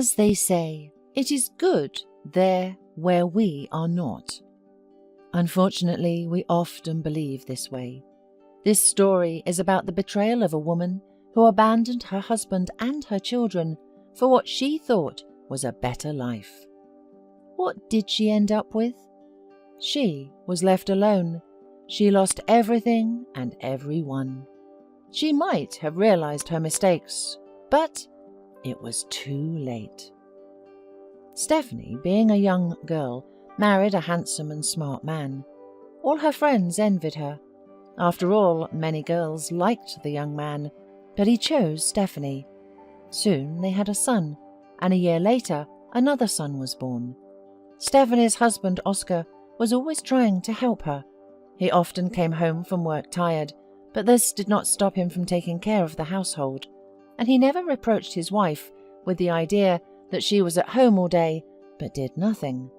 As they say, it is good there where we are not. Unfortunately, we often believe this way. This story is about the betrayal of a woman who abandoned her husband and her children for what she thought was a better life. What did she end up with? She was left alone. She lost everything and everyone. She might have realized her mistakes, but it was too late. Stephanie, being a young girl, married a handsome and smart man. All her friends envied her. After all, many girls liked the young man, but he chose Stephanie. Soon they had a son, and a year later another son was born. Stephanie's husband, Oscar, was always trying to help her. He often came home from work tired, but this did not stop him from taking care of the household, and he never reproached his wife with the idea that she was at home all day but did nothing.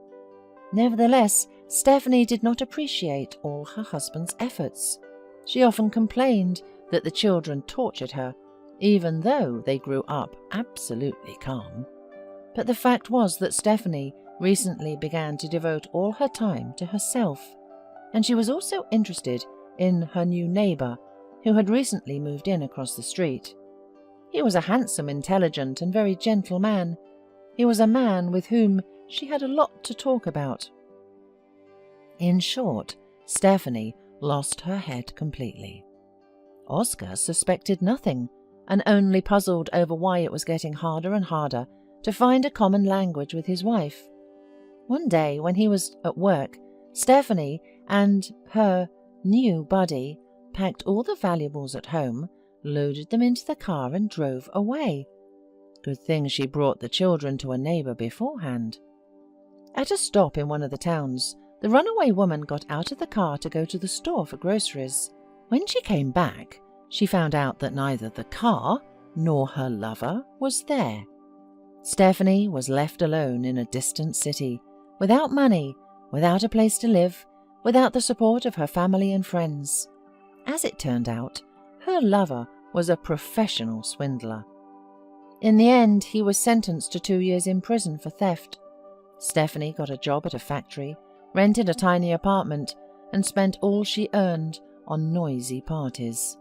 Nevertheless, Stephanie did not appreciate all her husband's efforts. She often complained that the children tortured her, even though they grew up absolutely calm. But the fact was that Stephanie recently began to devote all her time to herself, and she was also interested in her new neighbour, who had recently moved in across the street. He was a handsome, intelligent, and very gentle man. He was a man with whom she had a lot to talk about. In short, Stephanie lost her head completely. Oscar suspected nothing, and only puzzled over why it was getting harder and harder to find a common language with his wife. One day, when he was at work, Stephanie and her new buddy packed all the valuables at home, loaded them into the car, and drove away. Good thing she brought the children to a neighbour beforehand. At a stop in one of the towns, the runaway woman got out of the car to go to the store for groceries. When she came back, she found out that neither the car nor her lover was there. Stephanie was left alone in a distant city, without money, without a place to live, without the support of her family and friends. As it turned out, her lover was a professional swindler. In the end, he was sentenced to 2 years in prison for theft. Stephanie got a job at a factory, rented a tiny apartment, and spent all she earned on noisy parties.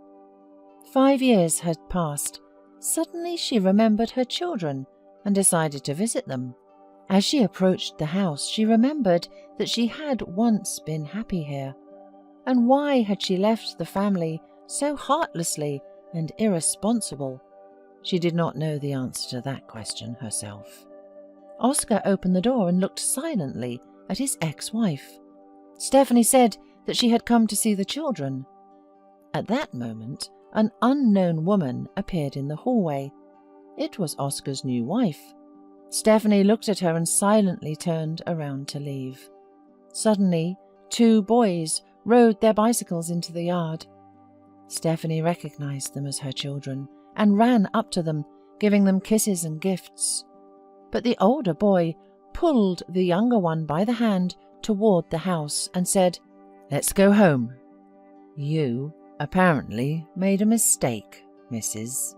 5 years had passed. Suddenly she remembered her children and decided to visit them. As she approached the house, she remembered that she had once been happy here. And why had she left the family so heartlessly and irresponsible? She did not know the answer to that question herself. Oscar opened the door and looked silently at his ex-wife. Stephanie said that she had come to see the children. At that moment, an unknown woman appeared in the hallway. It was Oscar's new wife. Stephanie looked at her and silently turned around to leave. Suddenly, 2 boys rode their bicycles into the yard. Stephanie recognized them as her children and ran up to them, giving them kisses and gifts. But the older boy pulled the younger one by the hand toward the house and said, "Let's go home. You apparently made a mistake, Mrs."